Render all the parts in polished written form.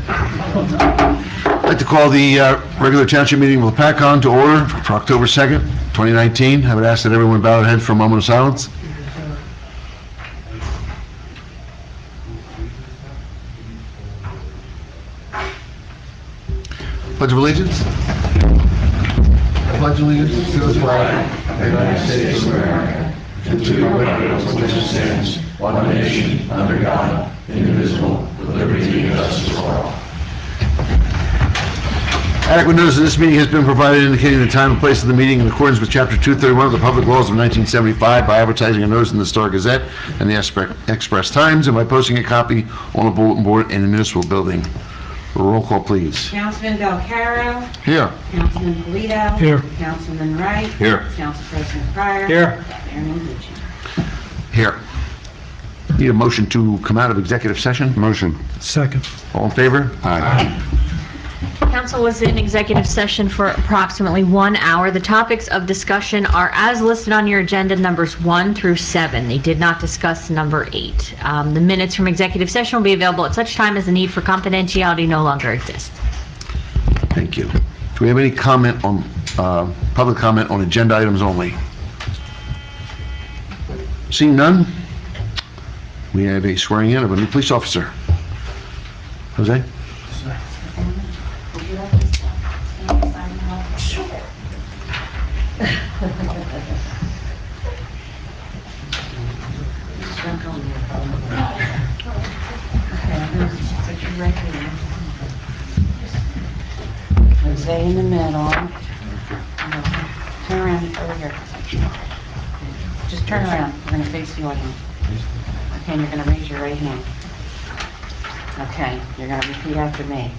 I'd like to call the regular township meeting of Lopatcong to order for October 2nd, 2019. I would ask that everyone bow their head for a moment of silence. Pledge of Allegiance. I pledge allegiance to the flag of the United States of America, and to the republic for which it stands, one nation, under God, indivisible, with liberty and justice for all. Adequate notice of this meeting has been provided indicating the time and place of the meeting in accordance with Chapter 231 of the Public Laws of 1975 by advertising a notice in the Star Gazette and the Express Times and by posting a copy on a bulletin board in the municipal building. Roll call, please. Councilman Belcaro. Here. Councilman Polito. Here. Councilman Wright. Here. Council President Pryor. Here. Mayor Manducci. Here. Need a motion to come out of executive session? Motion. Second. All in favor? Aye. Council was in executive session for approximately 1 hour. The topics of discussion are as listed on your agenda, numbers 1 through 7. They did not discuss number 8. The minutes from executive session will be available at such time as the need for confidentiality no longer exists. Thank you. Do we have any comment on, public comment on agenda items only? Seeing none, we have a swearing in of a new police officer. Jose? Would you like to stand beside me? Sure. Okay, I'm going to put you right here. Jose in the middle. Turn around over here. Just turn around. We're going to face the audience. Okay, and you're going to raise your right hand. Okay, you're going to repeat after me.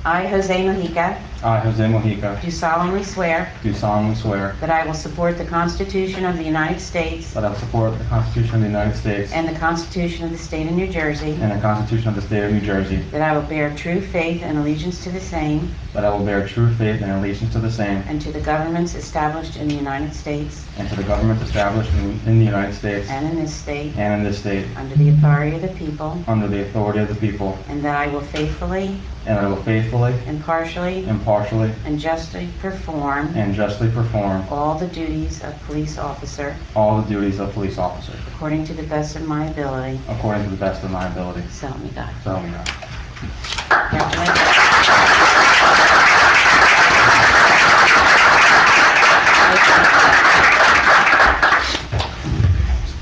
I, Jose Mojica, I, Jose Mojica, do solemnly swear do solemnly swear that I will support the Constitution of the United States that I will support the Constitution of the United States and the Constitution of the State of New Jersey, and the Constitution of the State of New Jersey, that I will bear true faith and allegiance to the same that I will bear true faith and allegiance to the same, and to the governments established in the United States and to the government established in the United States and in this state and in this state, under the authority of the people, under the authority of the people, and that I will faithfully, and I will faithfully, impartially, impartially, and justly perform and justly perform all the duties of police officer all the duties of police officer, according to the best of my ability. according to the best of my ability. So help me God. So help me God.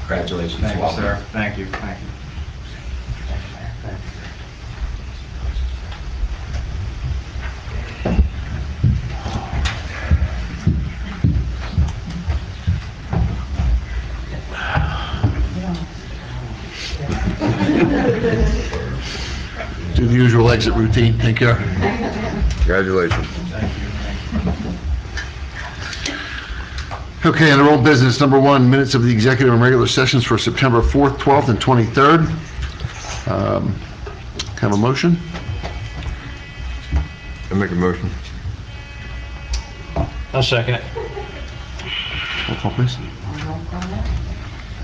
Congratulations. Thank you, sir. Thank you. Thank you. Do the usual exit routine. Take care. Congratulations. Okay, on the roll business, number 1, minutes of the executive and regular sessions for September 4th, 12th, and 23rd. Can I have a motion? I make a motion. I'll second it. Roll call, please.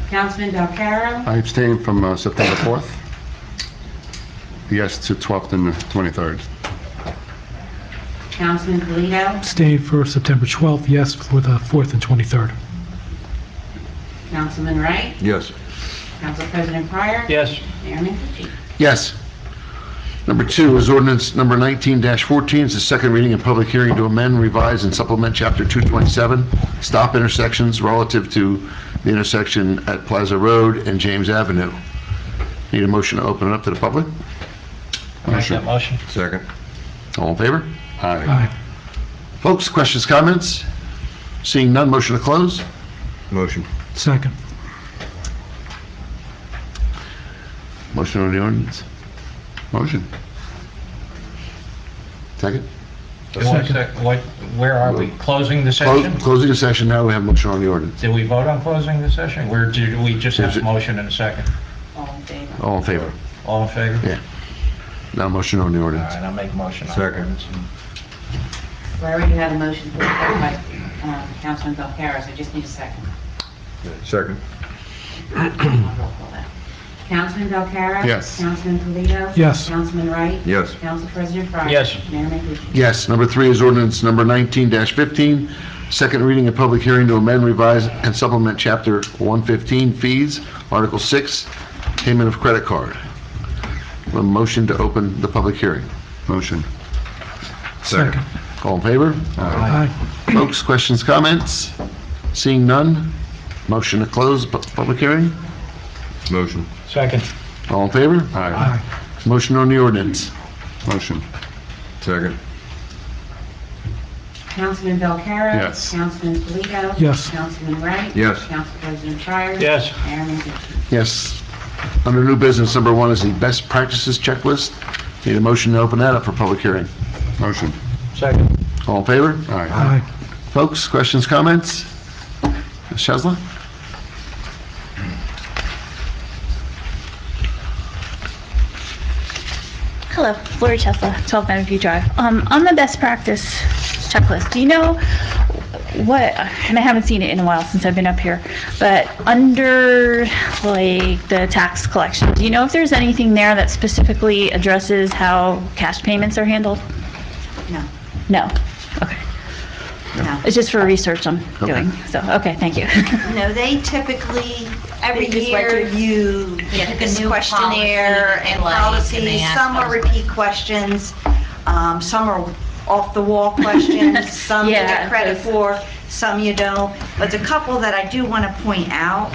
Councilman Belcaro. I abstain from September 4th. Yes to 12th and the 23rd. Councilman Polito. Stay for September 12th, yes, for the 4th and 23rd. Councilman Wright. Yes. Council President Pryor. Yes. Mayor Manducci. Yes. Number 2 is ordinance number 19-14. It's the second reading and public hearing to amend, revise, and supplement Chapter 227, stop intersections relative to the intersection at Plaza Road and James Avenue. Need a motion to open it up to the public? Make that motion. Second. All in favor? Aye. Folks, questions, comments? Seeing none, motion to close? Motion. Second. Motion on the ordinance? Motion. Second? Where are we? Closing the session? Closing the session, now we have motion on the ordinance. Did we vote on closing the session? Or did we just have a motion and a second? All in favor? All in favor? All in favor? Yeah. Now motion on the All ordinance. right, I'll make a motion on Second. ordinance. We already had a motion put forward by Councilman Belcaro, so I just need a second. Second. I'll roll call that. Councilman Belcarra? Yes. Councilman Toledo? Yes. Councilman Wright? Yes. Council President Fryer? Yes. Mayor Mckinley? Yes. Number 3 is ordinance number 19-15, second reading and public hearing to amend, revise, and supplement Chapter 115 fees, Article 6, payment of credit card. A motion to open the public hearing. Motion. Second. All in favor? Aye. Folks, questions, comments? Seeing none, motion to close public hearing. Motion. Second. All in favor? Aye. Motion on the ordinance. Motion. Second. Councilman Belcarra? Yes. Councilman Toledo? Yes. Councilman Wright? Yes. Council President Fryer? Yes. Mayor Mckinley? Yes. Under new business, number 1 is the best practices checklist. Need a motion to open that up for public hearing. Motion. Second. All in favor? Aye. Aye. Folks, questions, comments? Ms. Shazla? Hello, Lori Chesla, 12 Meadowview Drive. On the best practice checklist, do you know what, and I haven't seen it in a while since I've been up here, but under like the tax collection, do you know if there's anything there that specifically addresses how cash payments are handled? No. No? Okay. No. It's just for research I'm Okay. doing, so, okay, thank you. No, they typically, every They just let year, you get pick a this new questionnaire policy and in place, and policies. they ask Some are those repeat questions, some are off-the-wall questions, some you Yeah, get credit those- for, some you don't. But there's a couple that I do want to point out.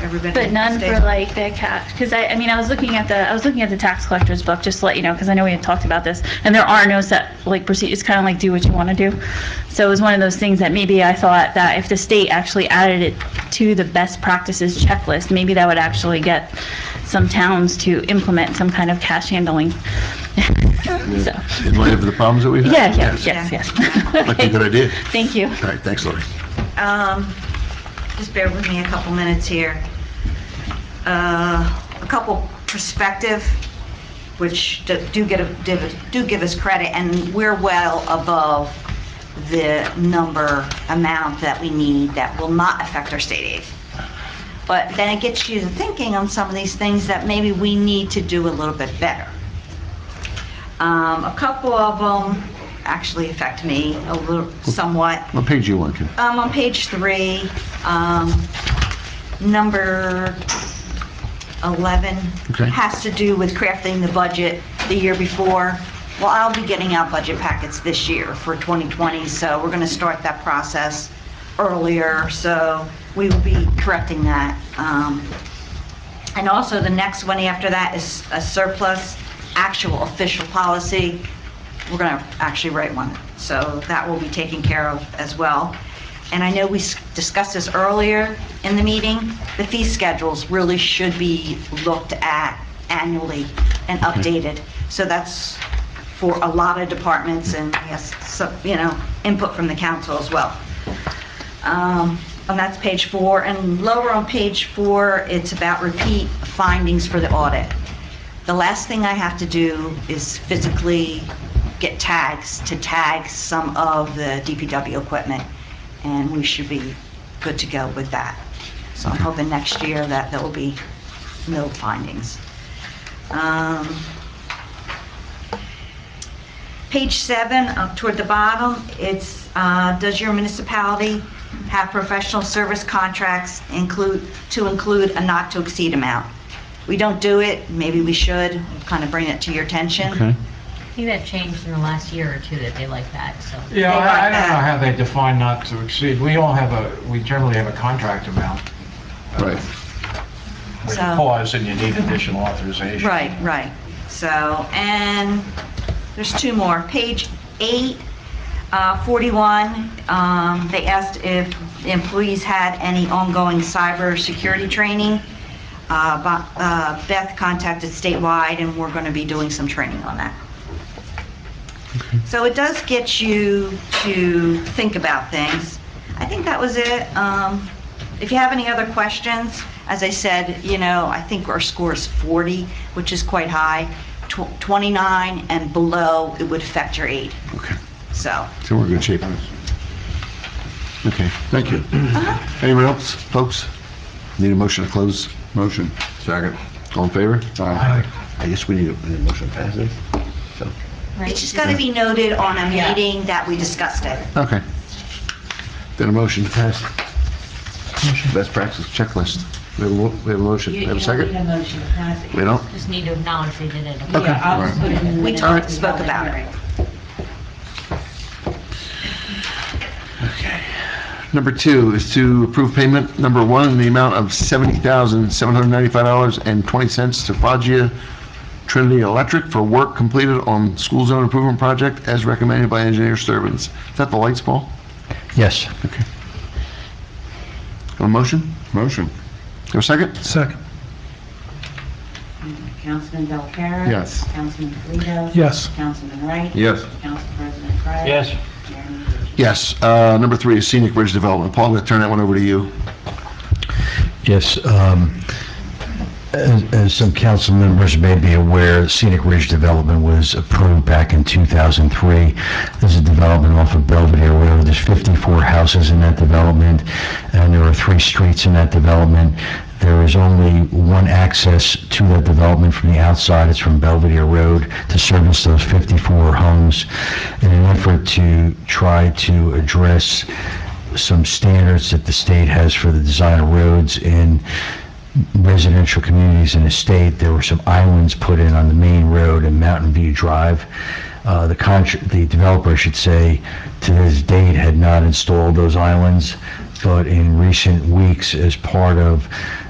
Everybody But none stay- for like the cash, because I mean, I was looking at the tax collector's book, just to let you know, because I know we had talked about this, and there are no set, like, procedures, kind of like do what you want to do. So it was one of those things that maybe I thought that if the state actually added it to the best practices checklist, maybe that would actually get some towns to implement some kind of cash handling. So, In light of the problems that we've had? yes. Might be a good idea. Thank you. All right, thanks, Lori. Just bear with me a couple minutes here. A couple perspective, which do give us credit, and we're well above the amount that we need that will not affect our state aid. But then it gets you to thinking on some of these things that maybe we need to do a little bit better. A couple of them actually affect me a little, somewhat. What page you want, Kim? On page 3, number 11 Okay. has to do with crafting the budget the year before. Well, I'll be getting out budget packets this year for 2020, so we're going to start that process earlier, so we will be correcting that. And also, the next one after that is a surplus actual official policy. We're going to actually write one, so that will be taken care of as well. And I know we discussed this earlier in the meeting, the fee schedules really should be looked at annually and updated. So that's for a lot of departments, and yes, so, input from the council as well. And that's page 4, and lower on page 4, it's about repeat findings for the audit. The last thing I have to do is physically get tags to tag some of the DPW equipment, and we should be good to go with that. So I'm hoping next year that there will be no findings. Page 7, up toward the bottom, it's, does your municipality have professional service contracts include a not to exceed amount? We don't do it, maybe we should, kind of bring it to your attention. Okay. I think that changed in the last year or two that they like that, so. Yeah, They like I don't know that. how they define not to exceed. We generally have a contract amount. Right. When So- you pause and you need additional authorization. Right. So, and there's 2 more. Page 8, 41, they asked if the employees had any ongoing cyber security training. Beth contacted statewide, and we're going to be doing some training on that. So it does get you to think about things. I think that was it. If you have any other questions, as I said, I think our score is 40, which is quite high. 29 and below, it would affect your aid. Okay. So, So we're in good shape. Okay, thank you. Anyone else, folks? Need a motion to close Motion. Second. All in favor? Aye. I guess we need a motion to pass this. So, Right? It's just got to be noted on a meeting that we discussed it. okay. Then a motion to pass Motion. best practice checklist. We have a motion. We have a You don't second? need a motion to pass it. We don't? Just need to acknowledge they did it. Okay. Yeah, I'll just put it in the We minutes. talked, spoke about it. Okay. Number 2 is to approve payment number 1 in the amount of $70,795.20 to Foggia Trinity Electric for work completed on school zone improvement project as recommended by Engineer Sturbins. Is that the lights, Paul? Yes. Okay. A motion? Motion. Have a second? Second. Councilman Belcarra? Yes. Councilman Polito? Yes. Councilman Wright? Yes. Council President Fryer? Yes. Mayor Mangini? Yes. Number 3 is Scenic Ridge Development. Paul, I'm going to turn that one over to you. Yes, as some council members may be aware, Scenic Ridge Development was approved back in 2003. There's a development off of Belvedere Road. There's 54 houses in that development, and there are 3 streets in that development. There is only one access to that development from the outside. It's from Belvedere Road to service those 54 homes in an effort to try to address some standards that the state has for the design of roads in residential communities in the state. There were some islands put in on the main road in Mountain View Drive. The developer, I should say, to this date had not installed those islands, but in recent weeks, as part of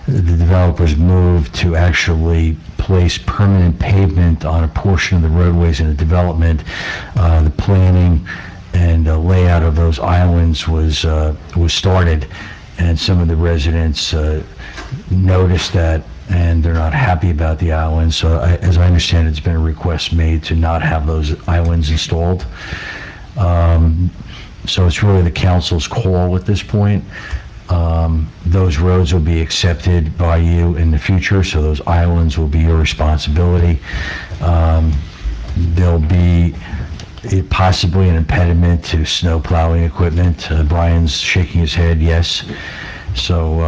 the developer's move to actually place permanent pavement on a portion of the roadways in the development, the planning and layout of those islands was started, and some of the residents noticed that, and they're not happy about the islands. So as I understand, it's been a request made to not have those islands installed. So it's really the council's call at this point. Those roads will be accepted by you in the future, so those islands will be your responsibility. There'll be possibly an impediment to snow plowing equipment. Brian's shaking his head, yes. So,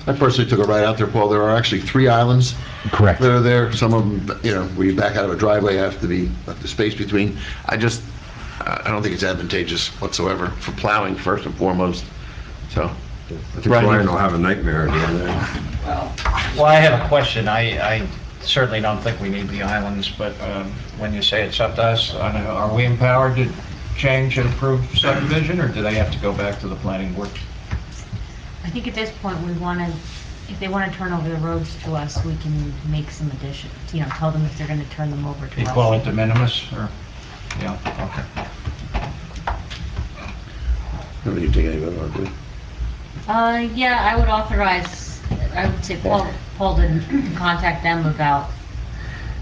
I personally took a ride out there, Paul. There are actually 3 islands correct. that are there. Some of them, where you back out of a driveway, have to be the space between. I don't think it's advantageous whatsoever for plowing first and foremost. So, I think Brian will have a nightmare at the end of that. Well, I have a question. I certainly don't think we need the islands, but when you say it's up to us, I don't know, are we empowered to change and approve subdivision, or do they have to go back to the planning board? I think at this point, we want to, if they want to turn over the roads to us, we can make some additions, tell them if they're going to turn them over to us. Equal it de minimis, or, yeah, okay. don't need to take any vote on it, do we? Yeah, I would authorize, I would say Paul to contact them about,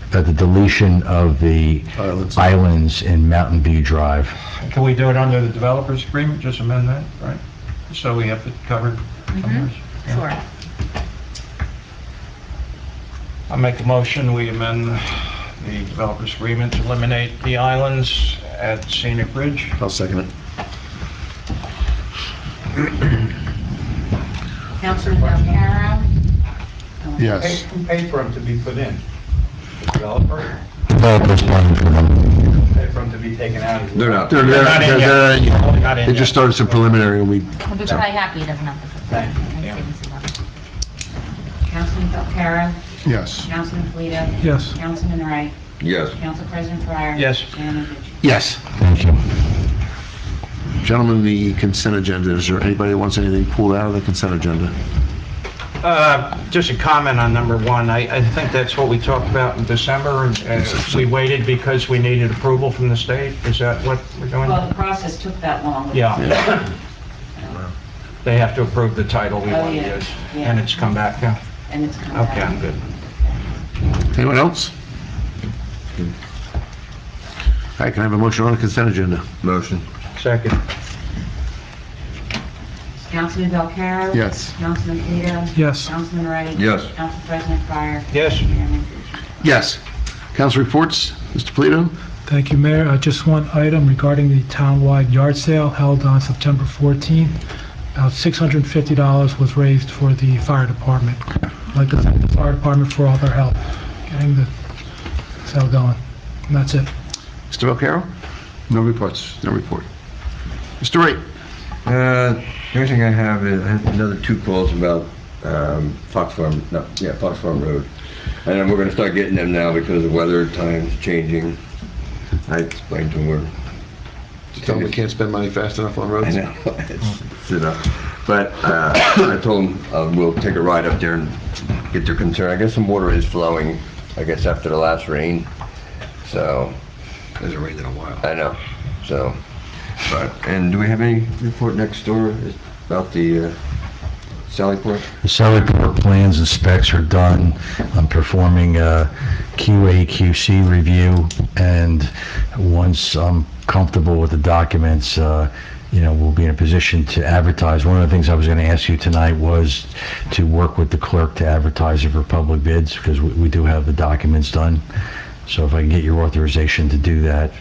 The deletion of the Islands. islands in Mountain View Drive. Can we do it under the developer's agreement, just amend that, right? So we have it covered somewhere? Yeah. sure. I'll make a motion, we amend the developer's agreement to eliminate the islands at Scenic Ridge. I'll second it. Councilman Belcarra? Yes. Who paid for them to be put in? The developer? Developers planning for them. Paid for them to be taken out? They're not. They're not in yet. Not in They yet. just started some preliminary, and we, Well, they're probably happy he doesn't have to. Thank you. I'd Yeah. say this is on. Councilman Belcarra? Yes. Councilman Polito? Yes. Councilman Wright? Yes. Council President Fryer? Yes. Mayor Mangini? yes. Thank you. Gentlemen, the consent agenda, is there anybody that wants anything pulled out of the consent agenda? Just a comment on number 1. I think that's what we talked about in December, and we waited because we needed approval from the state. Is that what we're doing? Well, the process took that long. Yeah. They have to approve the title we Oh, want to yeah. use, Yeah. and it's come back, yeah? And it's come Okay, back. I'm good. Anyone else? All right, can I have a motion on the consent agenda? Motion. Second. Councilman Belcarra? Yes. Councilman Polito? Yes. Councilman Wright? Yes. Council President Fryer? Yes. Mayor Mangini? Yes. Council reports, Mr. Polito? Thank you, Mayor. Just one item regarding the townwide yard sale held on September 14th. About $650 was raised for the fire department. I'd like to thank the fire department for all their help getting the sale going. And that's it. Mr. Vaquero? No reports. No report. Mr. Wright? The only thing I have is, I had another 2 calls about, Fox Farm Road. And we're gonna start getting them now because of weather, times changing. I explained to them we're... Tell them we can't spend money fast enough on roads? I know, it's enough. But, I told them, we'll take a ride up there and get their concern. I guess some water is flowing, I guess after the last rain, so... Hasn't rained in a while. I know, so... But, and do we have any report next door about the, Sallyport? The Sallyport plans and specs are done. I'm performing a QA/QC review, and once I'm comfortable with the documents, we'll be in a position to advertise. One of the things I was going to ask you tonight was to work with the clerk to advertise it for public bids, because we do have the documents done. So if I can get your authorization to do that,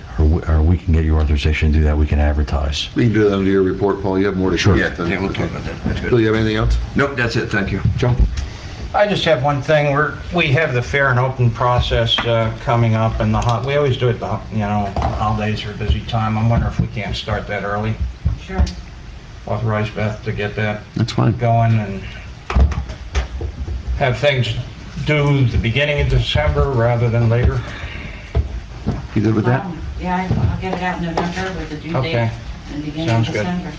or we can get your authorization to do that, we can advertise. We can do that under your report, Paul. You have more to Sure. share. Yeah, we'll talk about that. That's good. Bill, you have anything else? Nope, that's it, thank you. Joe? I just have one thing. We have the fair and open process coming up, and we always do it, holidays are a busy time. I'm wondering if we can't start that early. Sure. Authorize Beth to get that That's fine. going and have things due the beginning of December rather than later. You good with that? Yeah, I'll get it out in November with the due Okay. date and the beginning of Sounds good. December.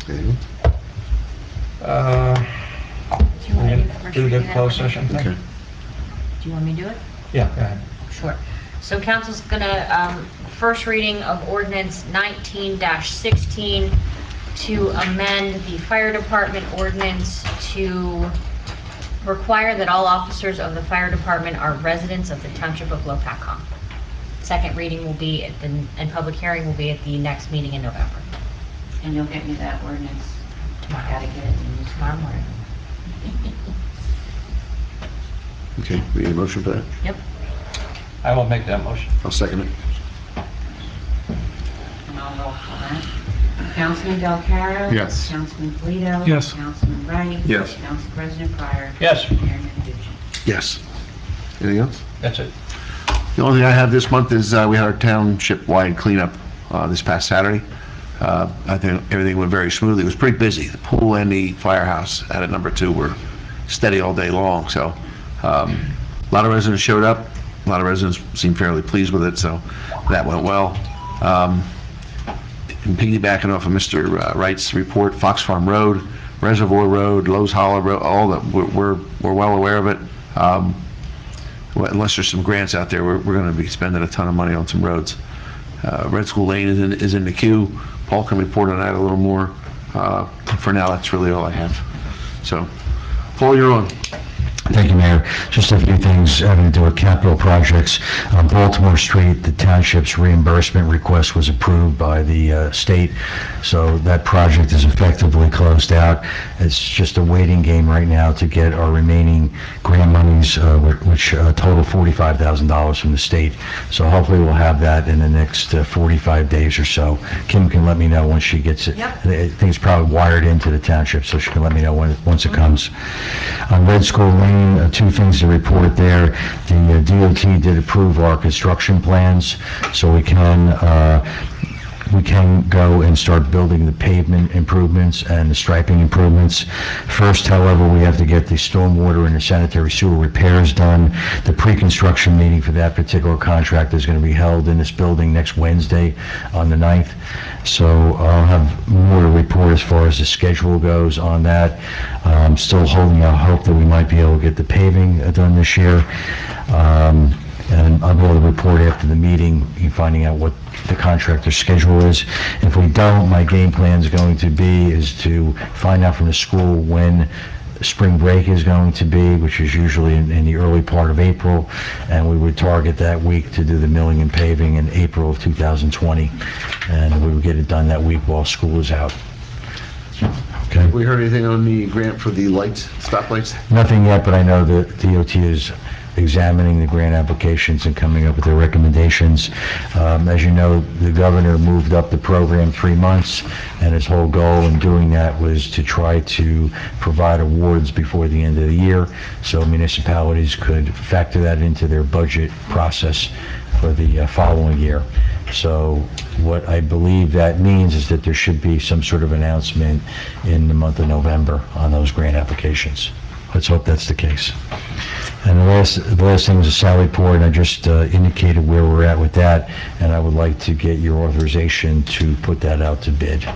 Anything? Do you want me to first Do read the that? closed session thing? Okay. Do you want me to do it? Yeah, go ahead. Sure. So council's gonna, first reading of ordinance 19-16 to amend the fire department ordinance to require that all officers of the fire department are residents of the Township of Lopatcong. Second reading will be and public hearing will be at the next meeting in November. And you'll get me that ordinance. I gotta get it in Tomorrow morning. Okay, we need a motion for that? Yep. I will make that motion. I'll second it. And I'll roll call that. Councilman Del Caro? Yes. Councilman Polito? Yes. Councilman Wright? Yes. Council President Pryor? Yes, Mayor Minovich? Yes. Anything else? that's it. The only thing I have this month is we had our township-wide cleanup this past Saturday. I think everything went very smoothly. It was pretty busy. The pool and the firehouse out at number 2 were steady all day long, so a lot of residents showed up. A lot of residents seemed fairly pleased with it, so that went well. And piggybacking off of Mr. Wright's report, Fox Farm Road, Reservoir Road, Lowe's Hollow Road, all that, we're well aware of it. Unless there's some grants out there, we're going to be spending a ton of money on some roads. Red School Lane is in the queue. Paul can report on that a little more. For now, that's really all I have. So, Paul, you're on. Thank you, Mayor. Just a few things having to do with capital projects. On Baltimore Street, the township's reimbursement request was approved by the state, so that project is effectively closed out. It's just a waiting game right now to get our remaining grant monies, which total $45,000 from the state. So hopefully we'll have that in the next 45 days or so. Kim can let me know once she gets it. Yep. I think it's probably wired into the township, so she can let me know once it comes. On Red School Lane, 2 things to report there. The DOT did approve our construction plans, so we can go and start building the pavement improvements and the striping improvements. First, however, we have to get the stormwater and the sanitary sewer repairs done. The pre-construction meeting for that particular contract is going to be held in this building next Wednesday on the 9th. So I'll have more to report as far as the schedule goes on that. I'm still holding out hope that we might be able to get the paving done this year. And I'll be able to report after the meeting, finding out what the contractor's schedule is. If we don't, my game plan is going to be to find out from the school when spring break is going to be, which is usually in the early part of April, and we would target that week to do the milling and paving in April of 2020, and we would get it done that week while school is out. Okay. Have we heard anything on the grant for the lights, stoplights? Nothing yet, but I know the DOT is examining the grant applications and coming up with their recommendations. As you know, the governor moved up the program 3 months, and his whole goal in doing that was to try to provide awards before the end of the year, so municipalities could factor that into their budget process for the following year. So what I believe that means is that there should be some sort of announcement in the month of November on those grant applications. Let's hope that's the case. And the last thing was a salary report, and I just indicated where we're at with that, and I would like to get your authorization to put that out to bid.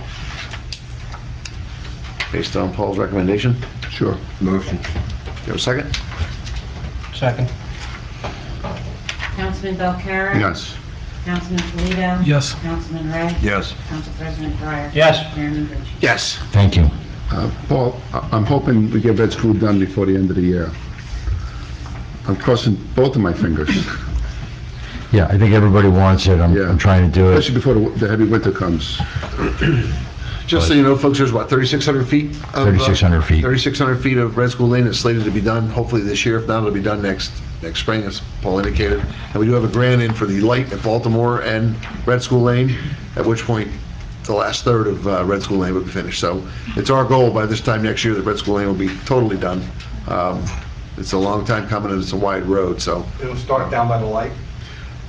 Based on Paul's recommendation? Sure. Motion. You have a second? Second. Councilman Belkara? Yes. Councilman Toledo? Yes. Councilman Ray? Yes. Council President Breyer? Yes. Chairman Bridges? Yes. Thank you. Paul, I'm hoping we get Red School done before the end of the year. I'm crossing both of my fingers, Yeah, I think everybody wants it. Yeah. I'm trying to do it. especially before the heavy winter comes. Just so you know, folks, there's what, 3,600 feet? of, 3,600 feet. 3,600 feet of Red School Lane that's slated to be done, hopefully this year. If not, it'll be done next spring, as Paul indicated. And we do have a grant in for the light at Baltimore and Red School Lane, at which point the last third of Red School Lane will be finished. So it's our goal by this time next year that Red School Lane will be totally done. It's a long time coming, and it's a wide road, so. It'll start down by the light.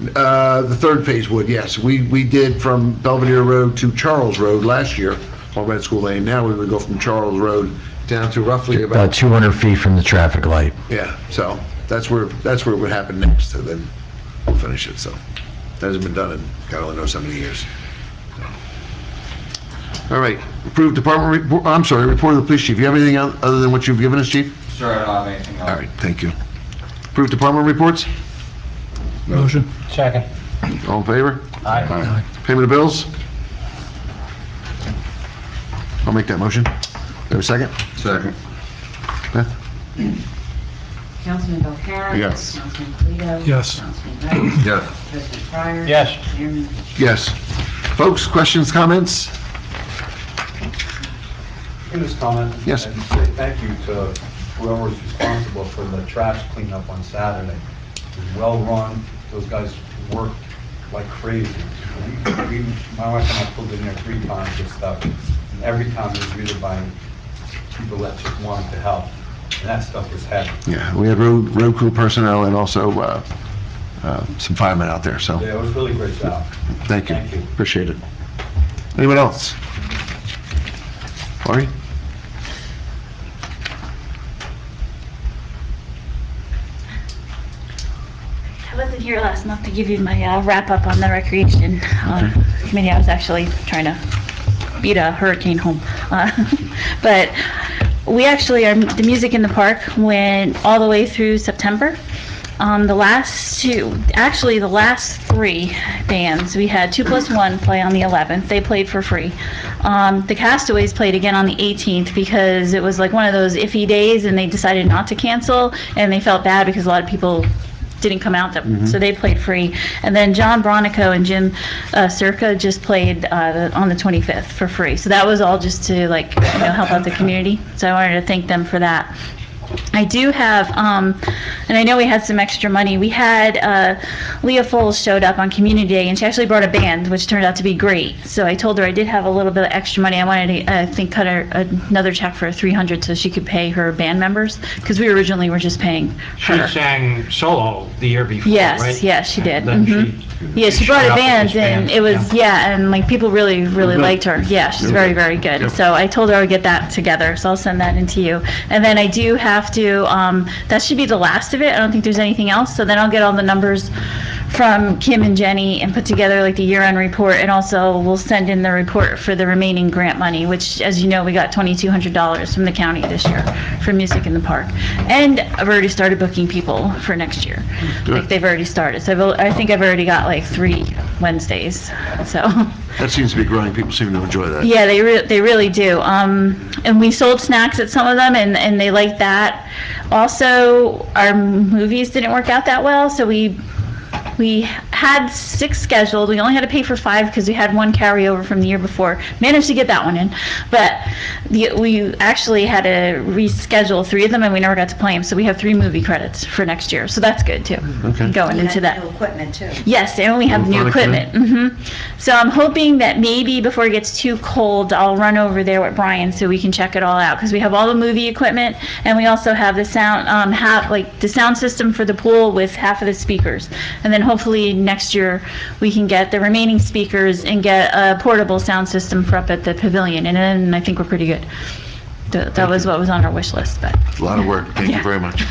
The third phase would, yes. We did from Belvedere Road to Charles Road last year on Red School Lane. Now we would go from Charles Road down to roughly About about, 200 feet from the traffic light. yeah, so that's where it would happen next, and then we'll finish it, so. That hasn't been done in, God only knows how many years. All right, approved department report, I'm sorry, report of the police chief. You have anything other than what you've given us, chief? Sure, I don't have anything else. All right, thank you. Approved department reports? Motion. Second. All in favor? Aye. Payment of bills? I'll make that motion. Do you have a second? Second. Beth? Councilman Belkara? Yes. Councilman Toledo? Yes. Councilman Ray? Yes. President Breyer? Yes. Chairman Bridges? Yes. Folks, questions, comments? In this comment. Yes. And say thank you to whoever was responsible for the trash cleanup on Saturday. It was well run. Those guys worked like crazy. My wife and I pulled in there 3 times with stuff. And every time it was greeted by people that just wanted to help. And that stuff was heavy. Yeah, we had road crew personnel and also some firemen out there, so Yeah, it was really great job. thank you. Thank you. Appreciate it. Anyone else? Laurie? I wasn't here last month to give you my wrap-up on the recreation committee. I was actually trying to beat a hurricane home. But we actually, the music in the park went all the way through September. The last 3 bands, we had 2+1 play on the 11th. They played for free. The Castaways played again on the 18th because it was like one of those iffy days and they decided not to cancel, and they felt bad because a lot of people didn't come out, so they played free. And then John Bronico and Jim Circa just played on the 25th for free. So that was all just to help out the community. So I wanted to thank them for that. I do have, and I know we had some extra money. We had Leah Foles showed up on Community Day, and she actually brought a band, which turned out to be great. So I told her I did have a little bit of extra money. I wanted to, I think, cut her another check for $300 so she could pay her band members, because we originally were just paying her. She sang solo the year before, Yes, right? yes, she did. And then Mhm. Yeah, she brought showed a up with band, this and it was, and people really liked her. Yeah, she's very, very good. So I told her I would get that together, so I'll send that in to you. And then I do have to, that should be the last of it. I don't think there's anything else. So then I'll get all the numbers from Kim and Jenny and put together the year-end report, and also we'll send in the report for the remaining grant money, which, as you know, we got $2,200 from the county this year for music in the park. And I've already started booking people for next year. Good. They've already started. So I think I've already got 3 Wednesdays. So That seems to be growing. People seem to enjoy that. yeah, they really do. And we sold snacks at some of them, and they liked that. Also, our movies didn't work out that well, so we had 6 scheduled. We only had to pay for 5 because we had 1 carryover from the year before. Managed to get that one in, but we actually had to reschedule 3 of them, and we never got to play them. So we have 3 movie credits for next year. So that's good too. Okay. Going You into had that. new equipment too. Yes, and we have new Electronic equipment. So I'm hoping that maybe before it gets too cold, I'll run over there with Brian so we can check it all out, because we have all the movie equipment, and we also have the sound, the sound system for the pool with half of the speakers. And then hopefully next year, we can get the remaining speakers and get a portable sound system for up at the pavilion, and then I think we're pretty good. That was what was on our wish list, but, A lot of work. Thank you Yeah. very much.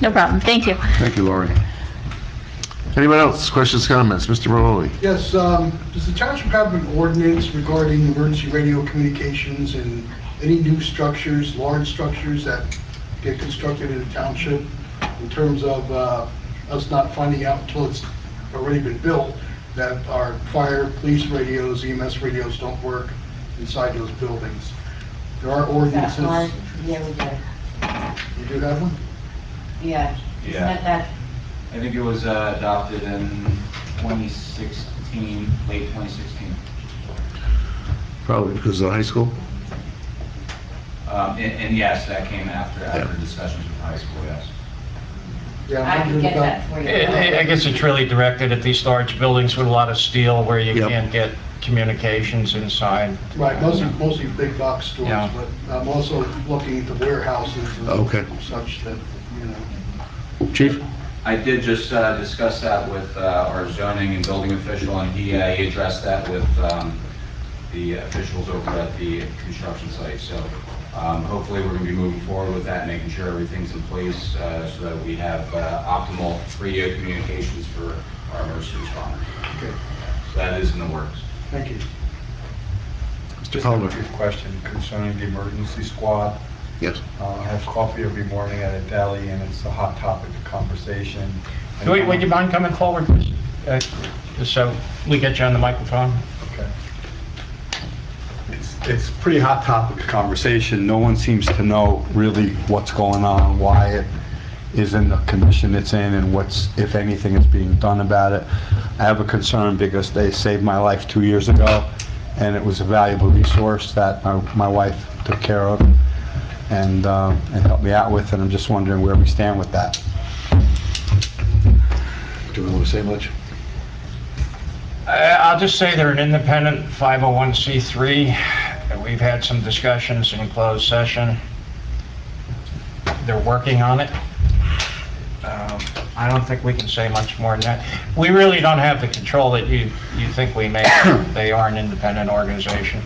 no problem, thank you. Thank you, Laurie. Anyone else? Questions, comments? Mr. Maroli? Yes, does the township have an ordinance regarding emergency radio communications and any new structures, large structures that get constructed in the township in terms of us not finding out until it's already been built that our fire, police radios, EMS radios don't work inside those buildings? There are ordinances. Yeah, we do. You do have one? Yeah. Yeah. That, I think it was adopted in 2016, late 2016. Probably because of the high school? And yes, that came after Yeah. discussions with the high school, yes. Yeah, I I'm can wondering get about. that for you. I guess it's really directed at these large buildings with a lot of steel where you Yep. can't get communications inside. Right, mostly big box stores, Yeah. but I'm also looking into warehouses Okay. and such that, you know. Chief? I did just discuss that with our zoning and building official, and he addressed that with the officials over at the construction site. So hopefully we're going to be moving forward with that, making sure everything's in place so that we have optimal radio communications for our emergency responders. Okay, So that is in the works. thank you. Mr. Just Palmer? a brief question concerning the emergency squad. Yes. I have coffee every morning at a deli, and it's a hot topic of conversation. Would you mind coming forward, please? Just so we get you on the microphone? Okay. It's a pretty hot topic of conversation. No one seems to know really what's going on, why it is in the condition it's in, and what's, if anything, is being done about it. I have a concern because they saved my life 2 years ago, and it was a valuable resource that my wife took care of and helped me out with, and I'm just wondering where we stand with that. Do we want to say much? I'll just say they're an independent 501c3. We've had some discussions in closed session. They're working on it. I don't think we can say much more than that. We really don't have the control that you think we may. They are an independent organization.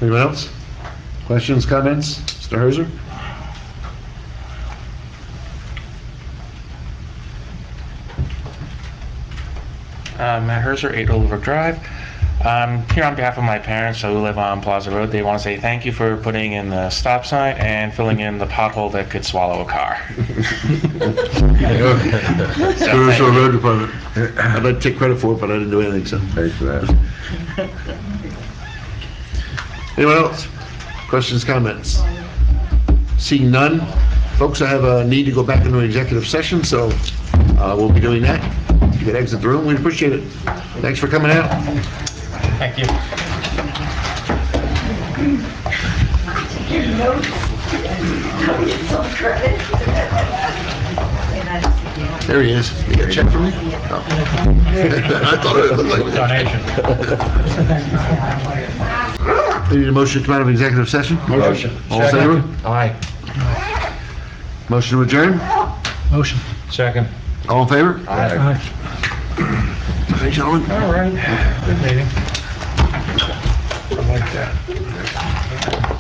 Anyone else? Questions, comments? Mr. Herzer? Matt Herzer, 8 Overbrook Drive. I'm here on behalf of my parents who live on Plaza Road. They want to say thank you for putting in the stop sign and filling in the pothole that could swallow a car. Commercial Road Department. I'd like to take credit for it, but I didn't do anything, so. Thanks for that. Anyone else? Questions, comments? Seeing none. Folks, I have a need to go back into executive session, so we'll be doing that. You can exit the room. We appreciate it. Thanks for coming out. Thank you. There he is. You got a check for me? Oh. I thought it looked like Donation. we need a motion to come out of executive session. Motion. All in favor? Aye. Motion to adjourn? Motion. Second. All in favor? Aye. Hey, gentlemen. All right. Good meeting. I like that.